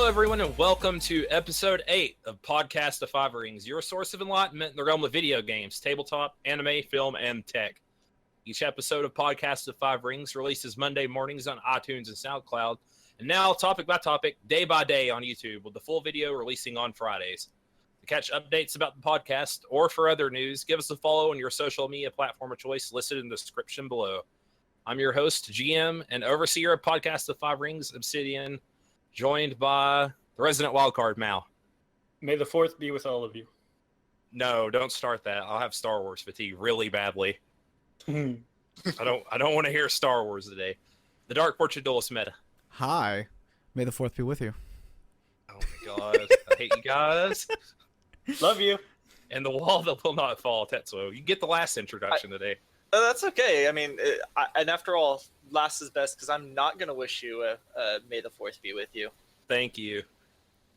everyone, and welcome to episode 8 of Podcast of Five Rings, your source of enlightenment in the realm of video games, tabletop, anime, film, and tech. Each episode of Podcast of Five Rings releases Monday mornings on iTunes and Soundcloud, and now topic by topic, day by day on YouTube, with the full video releasing on Fridays. To catch updates about the podcast or for other news, give us a follow on your social media platform of choice listed in the description below. I'm your host, GM, and overseer of Podcast of Five Rings, Obsidian, joined by the resident wildcard, Mal. May the 4th be with all of you. No, don't start that. I'll have Star Wars fatigue really badly. I don't want to hear Star Wars today. The Dark Fortune Duelist meta. Hi. May the 4th be with you. Oh my god. I hate you guys. Love you. And the wall that will not fall, Tetsuo. You get the last introduction today. That's okay. I mean, and after all, last is best because I'm not going to wish you May the 4th be with you. Thank you.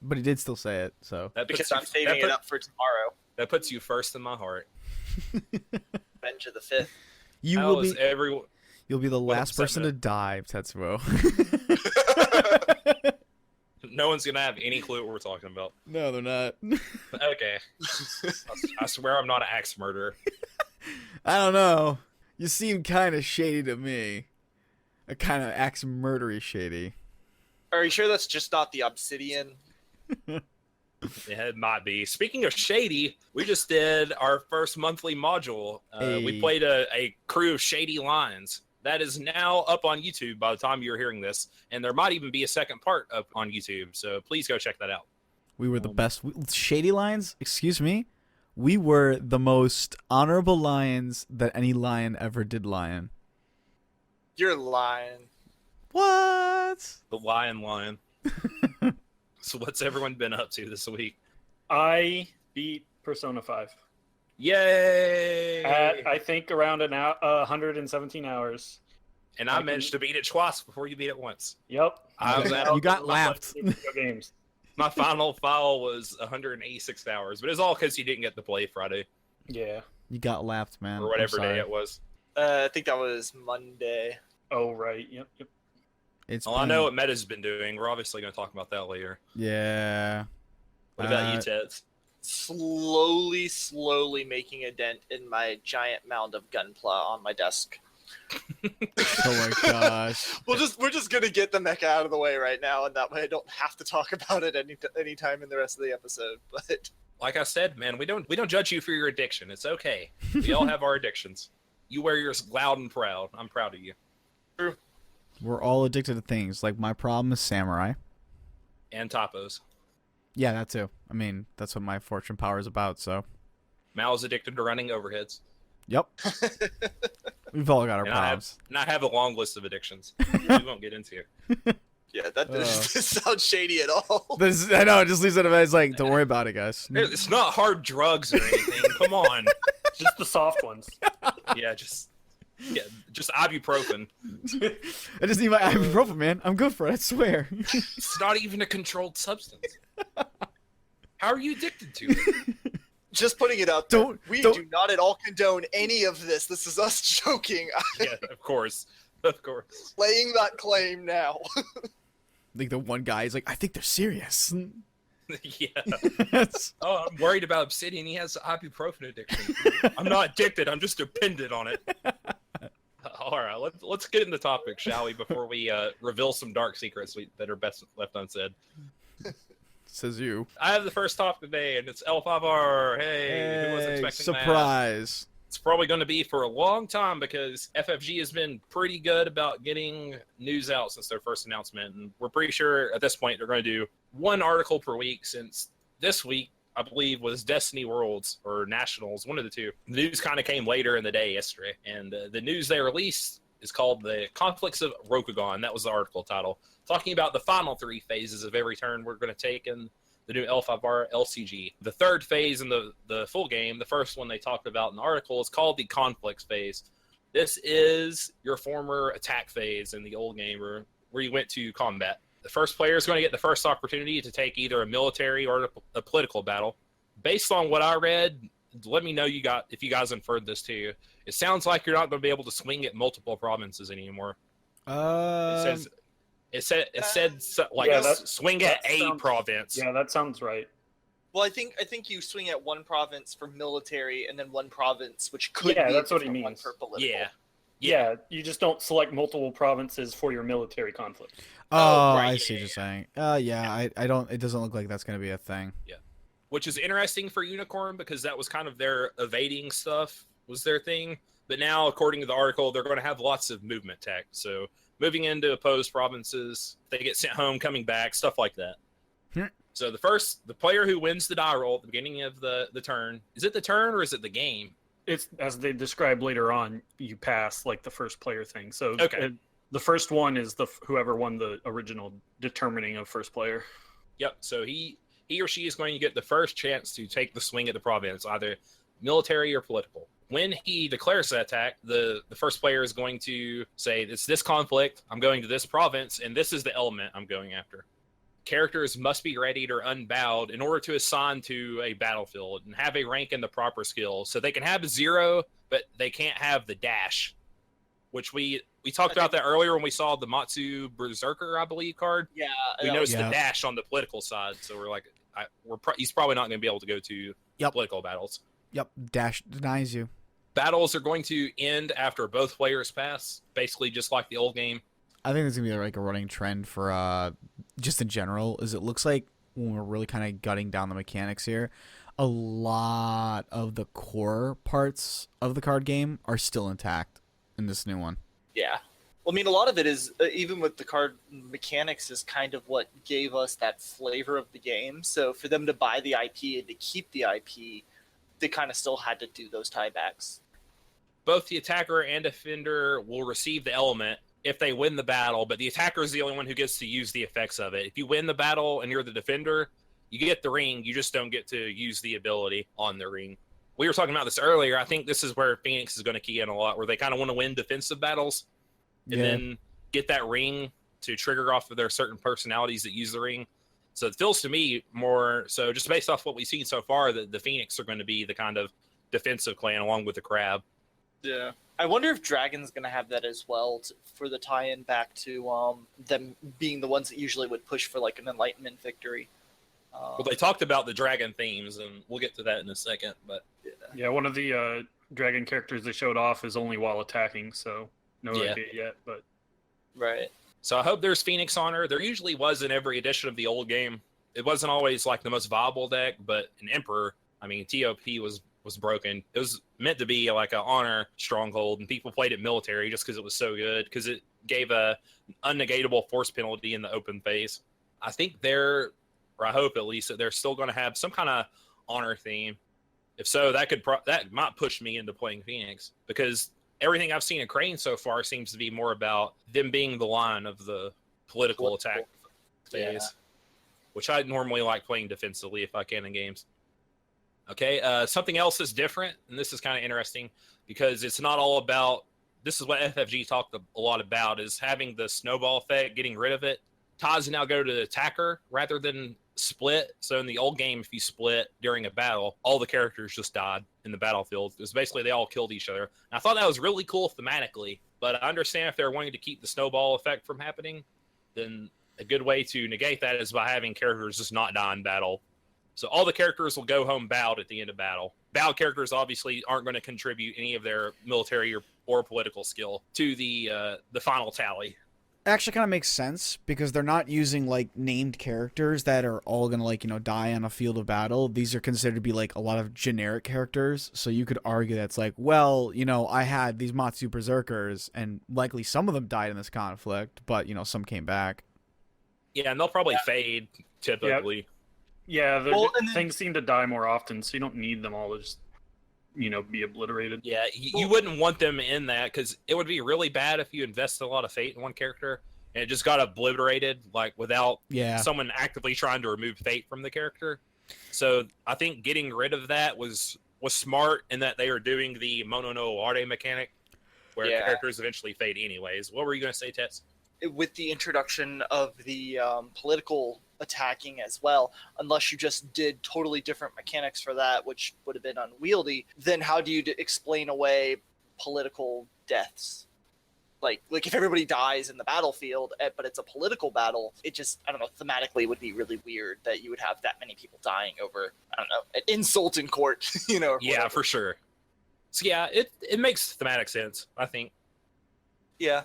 But he did still say it, so. Because I'm saving it up for tomorrow. That puts you first in my heart. Revenge of the 5th. You'll be the last person to die, Tetsuo. No one's going to have any clue what we're talking about. No, they're not. Okay. I swear I'm not an axe murderer. I don't know. You seem kind of shady to me. A kind of axe murdery shady. Are you sure that's just not the Obsidian? Yeah, it might be. Speaking of shady, we just did our first monthly module. We played a crew of shady lines. That is now up on YouTube by the time you're hearing this. And there might even be a second part up on YouTube. So please go check that out. We were the best. Shady lines? Excuse me? We were the most honorable lions that any lion ever did lion. You're lying. What? The lion. So what's everyone been up to this week? I beat Persona 5. Yay! At, I think, around 117 hours. And I managed to beat it twice before you beat it once. Yep. You got lapped. Video games. My final file was 186 hours, but it's all because you didn't get to play Friday. Yeah. You got lapped, man. Or whatever day it was. I think that was Monday. Oh, right. Yep. I know what Meta's been doing. We're obviously going to talk about that later. Yeah. What about you, Teds? Slowly making a dent in my giant mound of gunpla on my desk. Oh my gosh. We're just gonna get the mecha out of the way right now, and that way I don't have to talk about it any time in the rest of the episode. But like I said, man, we don't judge you for your addiction. It's okay. We all have our addictions. You wear yours loud and proud. I'm proud of you. True. We're all addicted to things. Like, my problem is samurai. And topos. Yeah, that too. I mean, that's what my fortune power is about, so. Mal's addicted to running overheads. Yep. We've all got our problems. I have a long list of addictions we won't get into. Yeah, that doesn't sound shady at all. I know, it just leaves it as like, don't worry about it, guys. It's not hard drugs or anything. Come on. Just the soft ones. Yeah, just ibuprofen. I just need my ibuprofen, man. I'm good for it, I swear. It's not even a controlled substance. How are you addicted to it? Just putting it out there. We do not at all condone any of this. This is us joking. Yeah, of course. Laying that claim now. Like the one guy is like, I think they're serious. Yeah. Oh, I'm worried about Obsidian. He has ibuprofen addiction. I'm not addicted. I'm just dependent on it. All right, let's get into the topic, shall we? Before we reveal some dark secrets that are best left unsaid. Says you. I have the first topic today, and it's L5R. Hey, who was expecting surprise. That? It's probably going to be for a long time because FFG has been pretty good about getting news out since their first announcement, and we're pretty sure at this point they're going to do one article per week since this week, I believe, was Destiny Worlds or Nationals, one of the two. The news kind of came later in the day yesterday, and the news they released is called the Conflicts of Rokugan. That was the article title, talking about the final 3 phases of every turn we're going to take in the new L5R LCG. The third phase in the full game, the first one they talked about in the article, is called the Conflicts phase. This is your former attack phase in the old game where you went to combat. The first player is going to get the first opportunity to take either a military or a political battle. Based on what I read, let me know if you guys inferred this too. It sounds like you're not going to be able to swing at multiple provinces anymore. It says swing at a province. Yeah, that sounds right. Well, I think you swing at one province for military, and then one province which could Yeah, be that's a what he different one means. for political. Yeah, you just don't select multiple provinces for your military conflict. Oh, right, I see what you're saying. I don't. It doesn't look like that's gonna be a thing. Yeah, which is interesting for Unicorn because that was kind of their evading stuff was their thing. But now, according to the article, they're going to have lots of movement tech. So moving into opposed provinces, they get sent home, coming back, stuff like that. So the player who wins the die roll at the beginning of the turn, is it the turn or is it the game? It's, as they describe later on, you pass like the first player thing. So the first one is whoever won the original determining of first player. Yep. So he or she is going to get the first chance to take the swing at the province, either military or political. When he declares that attack, the first player is going to say, it's this conflict, I'm going to this province, and this is the element I'm going after. Characters must be readied or unbowed in order to assign to a battlefield and have a rank in the proper skill. So they can have a 0, but they can't have the dash, which we talked about that earlier when we saw the Matsu Berserker, I believe, card. Yeah, we noticed the dash on the political side, so we're like, he's probably not going to be able to go to political battles. Yep, dash denies you. Battles are going to end after both players pass, basically just like the old game. I think it's gonna be like a running trend for just in general. Is it looks like when we're really kind of gutting down the mechanics here, a lot of the core parts of the card game are still intact in this new one. Yeah. Well, I mean, a lot of it is, even with the card mechanics, is kind of what gave us that flavor of the game. So for them to buy the IP and to keep the IP, they kind of still had to do those tiebacks. Both the attacker and defender will receive the element if they win the battle, but the attacker is the only one who gets to use the effects of it. If you win the battle and you're the defender, you get the ring, you just don't get to use the ability on the ring. We were talking about this earlier. I think this is where Phoenix is going to key in a lot, where they kind of want to win defensive battles and then get that ring to trigger off of their certain personalities that use the ring. So it feels to me more so, just based off what we've seen so far, that the Phoenix are going to be the kind of defensive clan along with the Crab. Yeah. I wonder if Dragon's going to have that as well for the tie-in back to them being the ones that usually would push for like an Enlightenment victory. Well, they talked about the Dragon themes, and we'll get to that in a second. But yeah, one of the Dragon characters they showed off is only while attacking, so no idea yet. But right. So I hope there's Phoenix Honor. There usually was in every edition of the old game. It wasn't always like the most viable deck, but an Emperor, I mean, TOP was broken. It was meant to be like an honor stronghold, and people played it military just because it was so good, because it gave a unnegatable force penalty in the open phase. I think I hope at least, that they're still going to have some kind of honor theme. If so, that might push me into playing Phoenix, because everything I've seen in Crane so far seems to be more about them being the line of the political attack phase, which I normally like playing defensively if I can in games. Okay, something else that's different, and this is kind of interesting, because it's not all about, this is what FFG talked a lot about, is having the snowball effect, getting rid of it. Ties now go to the attacker rather than split. So in the old game, if you split during a battle, all the characters just died in the battlefield. It was basically they all killed each other. And I thought that was really cool thematically, but I understand if they're wanting to keep the snowball effect from happening, then a good way to negate that is by having characters just not die in battle. So all the characters will go home bowed at the end of battle. Bowed characters obviously aren't going to contribute any of their military or political skill to the final tally. Actually kind of makes sense, because they're not using like named characters that are all gonna like die on a field of battle. These are considered to be like a lot of generic characters, so you could argue that's like, well, I had these Matsu Berserkers and likely some of them died in this conflict, but some came back. Yeah, and they'll probably fade typically. Yeah, things seem to die more often, so you don't need them all to just be obliterated. Yeah, you wouldn't want them in that, because it would be really bad if you invested a lot of fate in one character and it just got obliterated, like without someone actively trying to remove fate from the character. So I think getting rid of that was smart, in that they are doing the Mono no Aware mechanic, where characters eventually fade anyways. What were you going to say, Tess? With the introduction of the political attacking as well, unless you just did totally different mechanics for that, which would have been unwieldy, then how do you explain away political deaths? Like if everybody dies in the battlefield, but it's a political battle, it just, I don't know, thematically would be really weird that you would have that many people dying over, I don't know, an insult in court, you know. Yeah, whatever. for sure. So yeah, it makes thematic sense, I think. Yeah.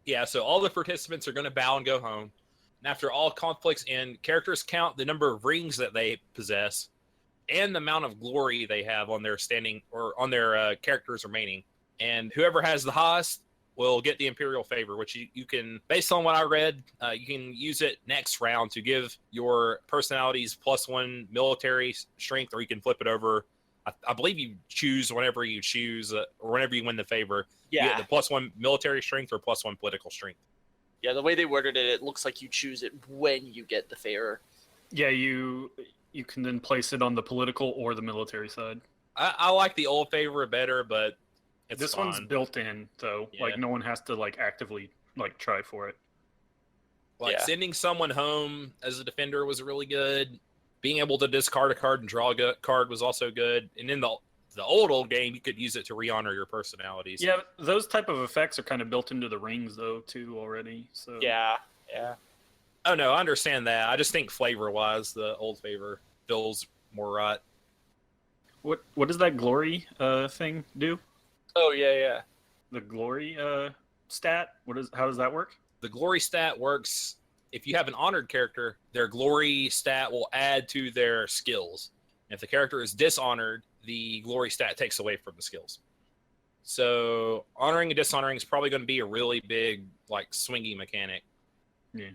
Yeah, so all the participants are going to bow and go home. And after all conflicts end, characters count the number of rings that they possess and the amount of glory they have on their standing or on their characters remaining. And whoever has the highest will get the Imperial favor, which you can, based on what I read, you can use it next round to give your personalities +1 military strength, or you can flip it over. I believe you choose whenever you choose, or whenever you win the favor. Yeah. You get the +1 military strength or +1 political strength. Yeah, the way they worded it, it looks like you choose it when you get the favor. Yeah, you can then place it on the political or the military side. I like the old favor better, but this fun. One's built in, so like no one has to like actively like try for it. Like sending someone home as a defender was really good. Being able to discard a card and draw a card was also good. And in the old game, you could use it to re-honor your personalities. Yeah, those type of effects are kind of built into the rings though too already. So yeah. Oh no, I understand that. I just think flavor-wise, the old favor feels more right. What does that glory thing do? Oh yeah. The glory stat. How does that work? The glory stat works if you have an honored character, their glory stat will add to their skills. If the character is dishonored, the glory stat takes away from the skills. So honoring and dishonoring is probably going to be a really big, like, swingy mechanic. Yeah.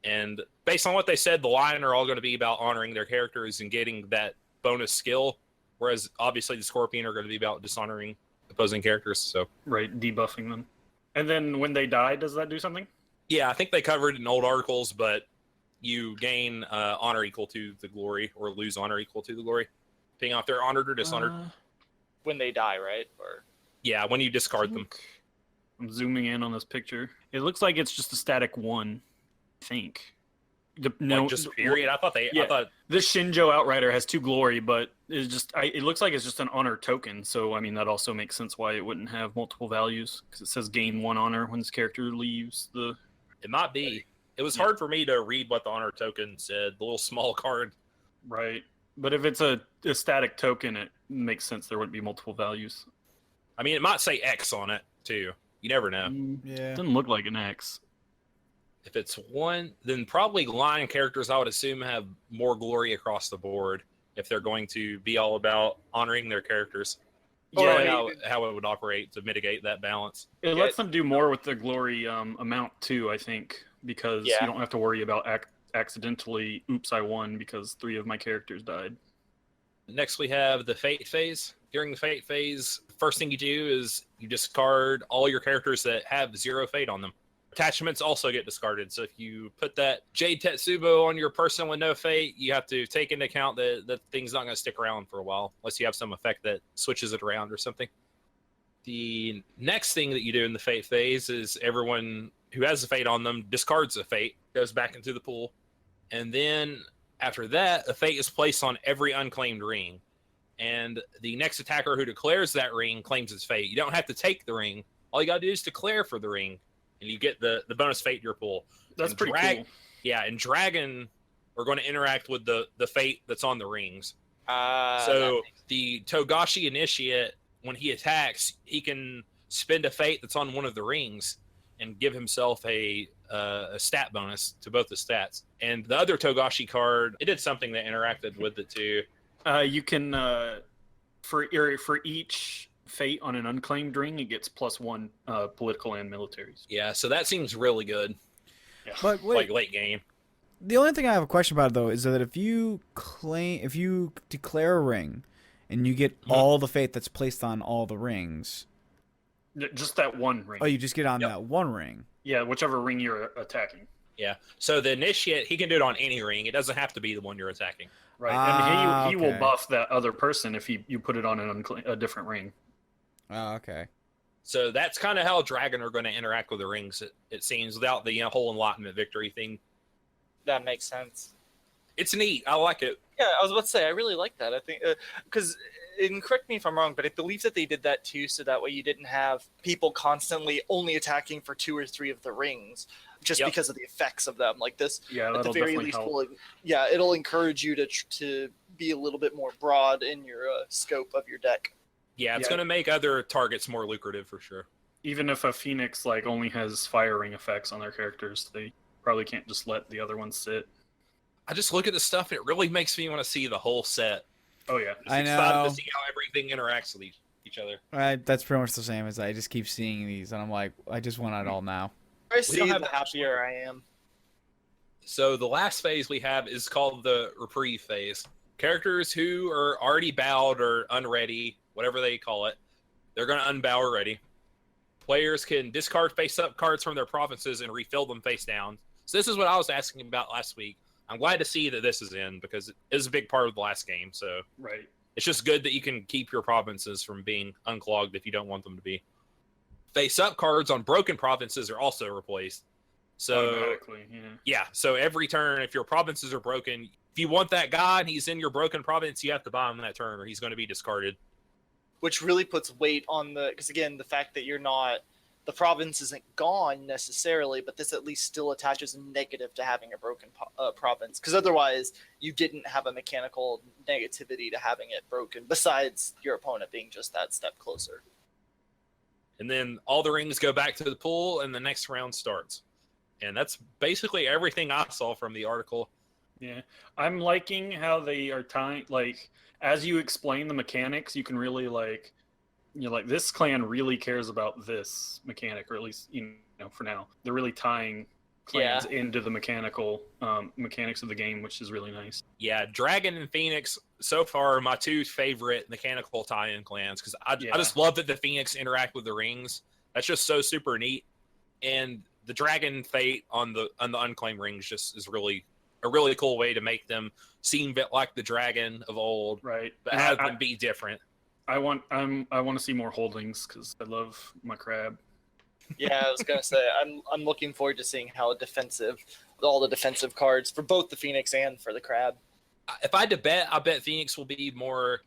And based on what they said, the line are all going to be about honoring their characters and getting that bonus skill, whereas obviously the Scorpion are going to be about dishonoring opposing characters. So right, debuffing them. And then when they die, does that do something? Yeah, I think they covered it in old articles, but you gain honor equal to the glory, or lose honor equal to the glory, depending on if they're honored or dishonored. When they die, right? Or yeah, when you discard them. I'm zooming in on this picture. It looks like it's just a static 1, I think. Just period. I thought this Shinjo Outrider has 2 glory, but it looks like it's just an honor token. So I mean that also makes sense why it wouldn't have multiple values, because it says gain 1 honor when this character leaves the. It might be. It was hard for me to read what the honor token said. The little small card. Right, but if it's a static token, it makes sense there wouldn't be multiple values. I mean, it might say X on it too. You never know. Yeah, it doesn't look like an X. If it's 1, then probably line characters, I would assume, have more glory across the board if they're going to be all about honoring their characters. Yeah, how it would operate to mitigate that balance. It lets them do more with the glory amount too, I think, because you don't have to worry about accidentally, oops, I won because 3 of my characters died. Next, we have the Fate phase. During the Fate phase, the first thing you do is you discard all your characters that have 0 Fate on them. Attachments also get discarded. So if you put that Jade Tetsubo on your person with no Fate, you have to take into account that the thing's not going to stick around for a while, unless you have some effect that switches it around or something. The next thing that you do in the Fate phase is everyone who has a Fate on them discards a Fate, goes back into the pool. And then after that, a Fate is placed on every unclaimed ring. And the next attacker who declares that ring claims its Fate. You don't have to take the ring. All you got to do is declare for the ring. And you get the bonus Fate in your pool. That's pretty cool. Yeah, and Dragon are going to interact with the Fate that's on the rings. So the Togashi Initiate, when he attacks, he can spend a Fate that's on one of the rings and give himself a stat bonus to both the stats. And the other Togashi card, it did something that interacted with it too. You can, for each Fate on an unclaimed ring, it gets +1 political and militaries. Yeah, so that seems really good. Yeah. But wait, like late game. The only thing I have a question about though is that if you declare a ring and you get all the Fate that's placed on all the rings, just that one ring. Oh, you just get on that one ring. Yeah, whichever ring you're attacking. Yeah. So the Initiate, he can do it on any ring. It doesn't have to be the one you're attacking. Right. And he will buff that other person if you put it on a different ring. Oh, okay. So that's kind of how Dragon are going to interact with the rings, it seems, without the whole enlightenment victory thing. That makes sense. It's neat. I like it. Yeah, I was about to say, I really like that. I think, because and correct me if I'm wrong, but I believe that they did that too, so that way you didn't have people constantly only attacking for 2 or 3 of the rings, just because of the effects of them. Like this, Yeah, at the that'll very definitely least, help. it'll encourage you to be a little bit more broad in your scope of your deck. Yeah, it's Yeah. going to make other targets more lucrative for sure. Even if a Phoenix like only has fire ring effects on their characters, they probably can't just let the other ones sit. I just look at the stuff, and it really makes me want to see the whole set. Oh yeah. Just I excited know. to see how everything interacts with each other. That's pretty much the same as I just keep seeing these, and I'm like, I just want it all now. The more I We see, don't have the that much happier I am. So the last phase we have is called the reprieve phase. Characters who are already bowed or unready, whatever they call it, they're going to unbow already. Players can discard face-up cards from their provinces and refill them face down. So this is what I was asking about last week. I'm glad to see that this is in because it is a big part of the last game. So Right. it's just good that you can keep your provinces from being unclogged if you don't want them to be. Face-up cards on broken provinces are also replaced. So Automatically, yeah, so every turn, if your provinces are broken, if you want that guy and he's in your broken province, you have to buy him that turn or he's going to be discarded. Which really puts weight on because again, the fact that the province isn't gone necessarily, but this at least still attaches a negative to having a broken province, because otherwise you didn't have a mechanical negativity to having it broken, besides your opponent being just that step closer. And then all the rings go back to the pool and the next round starts. And that's basically everything I saw from the article. Yeah. I'm liking how they are tying, like, as you explain the mechanics, you can really, like, this clan really cares about this mechanic, or at least, for now. They're really tying clans into the mechanical mechanics of the game, which is really nice. Yeah, Dragon and Phoenix, so far, are my 2 favorite mechanical tie-in clans, because I just love that the Phoenix interact with the rings. That's just so super neat. And the Dragon Fate on the unclaimed rings just is really a really cool way to make them seem a bit like the dragon of old, right? But have them be different. I want to see more holdings because I love my crab. Yeah, I was gonna say I'm looking forward to seeing how all the defensive cards for both the Phoenix and for the crab. If I had to bet, I bet Phoenix will be more.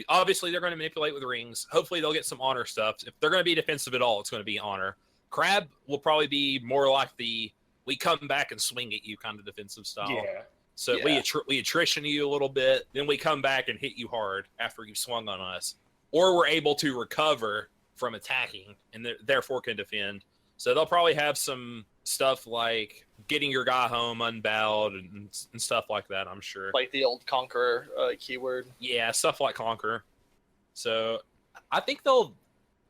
Obviously they're going to manipulate with rings. Hopefully they'll get some honor stuff. If they're going to be defensive at all, it's going to be honor. Crab will probably be more like the we come back and swing at you kind of defensive style. Yeah. So we attrition you a little bit, then we come back and hit you hard after you've swung on us. Or we're able to recover from attacking and therefore can defend. So they'll probably have some stuff like getting your guy home unbowed and stuff like that, I'm sure. Like the old Conqueror keyword. Yeah, stuff like Conqueror. So I think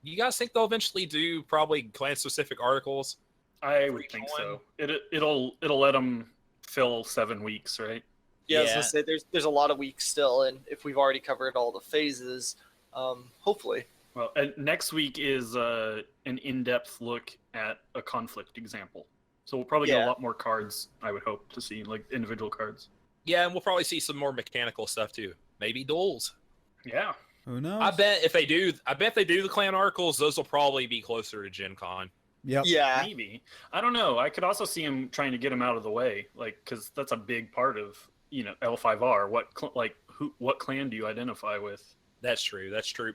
you guys think they'll eventually do probably clan-specific articles? I would think so. It'll let them fill 7 weeks, right? Yeah, I was gonna say there's a lot of weeks still, and if we've already covered all the phases, hopefully. Well, and next week is an in-depth look at a conflict example. So we'll probably get a lot more cards, I would hope to see, like individual cards. Yeah, and we'll probably see some more mechanical stuff too. Maybe duels. Yeah. Who knows? I bet if they do the clan articles, those will probably be closer to Gen Con. Yep. Yeah. Maybe. I don't know. I could also see him trying to get him out of the way, like, because that's a big part of L5R. What clan do you identify with? That's true. That's true.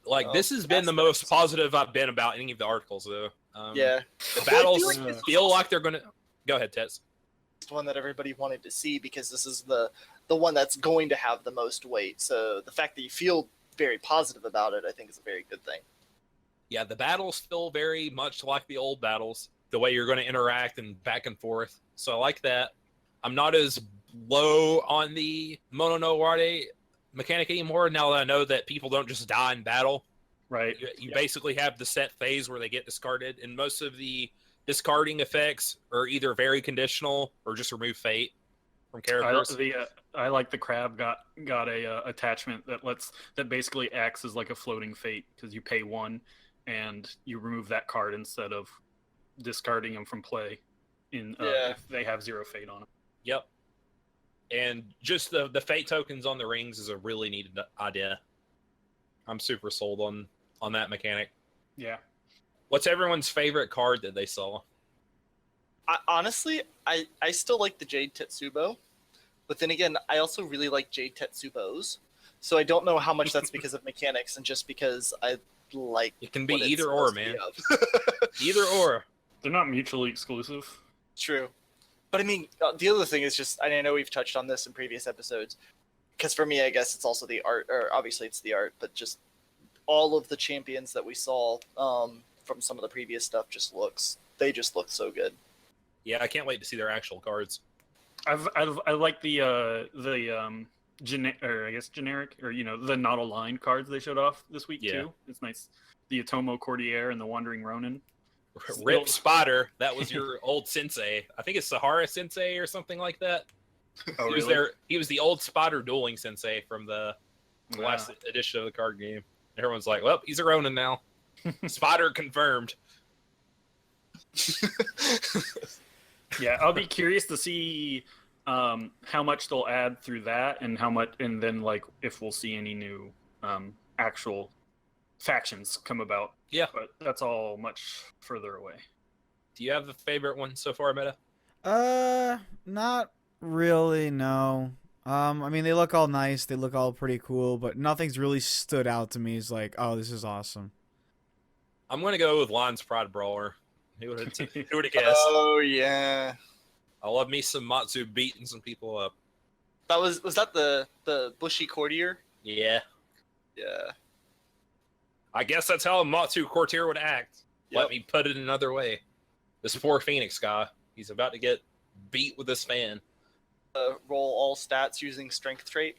Like this has been the most positive I've been about any of the articles, though. The battles feel like they're gonna. Go ahead, Tess. It's one that everybody wanted to see because this is the one that's going to have the most weight. So the fact that you feel very positive about it, I think, is a very good thing. Yeah, the battles feel very much like the old battles. The way you're going to interact and back and forth. So I like that. I'm not as low on the Mono no Ware mechanic anymore now that I know that people don't just die in battle. Right. You basically have the set phase where they get discarded, and most of the discarding effects are either very conditional or just remove fate from characters. I like the crab got a attachment that basically acts as like a floating fate because you pay 1 and you remove that card instead of discarding them from play if they have 0 fate on them. Yep. And just the fate tokens on the rings is a really neat idea. I'm super sold on that mechanic. Yeah. What's everyone's favorite card that they saw? Honestly, I still like the Jade Tetsubo, but then again, I also really like Jade Tetsubos. So I don't know how much that's because of mechanics and just because I like. It can be what it's either or, supposed to man. be of. Either or. They're not mutually exclusive. True. But I mean, the other thing is just, I know we've touched on this in previous episodes, because for me, I guess it's also the art, or obviously it's the art, but just all of the champions that we saw from some of the previous stuff they just look so good. Yeah, I can't wait to see their actual cards. I like the generic, or the not aligned cards they showed off this week too. It's nice. The Atomo Courtier and the Wandering Ronin. Rip Spotter, that was your old sensei. I think it's Sahara Sensei or something like that. Oh, he was really? He was the old Spotter dueling sensei from the last edition of the card game. Everyone's like, well, he's a Ronin now. Spotter confirmed. Yeah, I'll be curious to see how much they'll add through that, and how much, and then like if we'll see any new actual factions come about. Yeah, but that's all much further away. Do you have a favorite one so far, Meta? Not really, no. I mean, they look all nice, they look all pretty cool, but nothing's really stood out to me as like, oh, this is awesome. I'm gonna go with Lon's Prod Brawler. Who would have guessed? Oh yeah, I love me some Matsu beating some people up. that was that the bushy courtier? Yeah, Yeah. I guess that's how a Matsu Courtier would act. Yep. Let me put it another way. This poor Phoenix guy, he's about to get beat with this fan. Roll all stats using strength trait.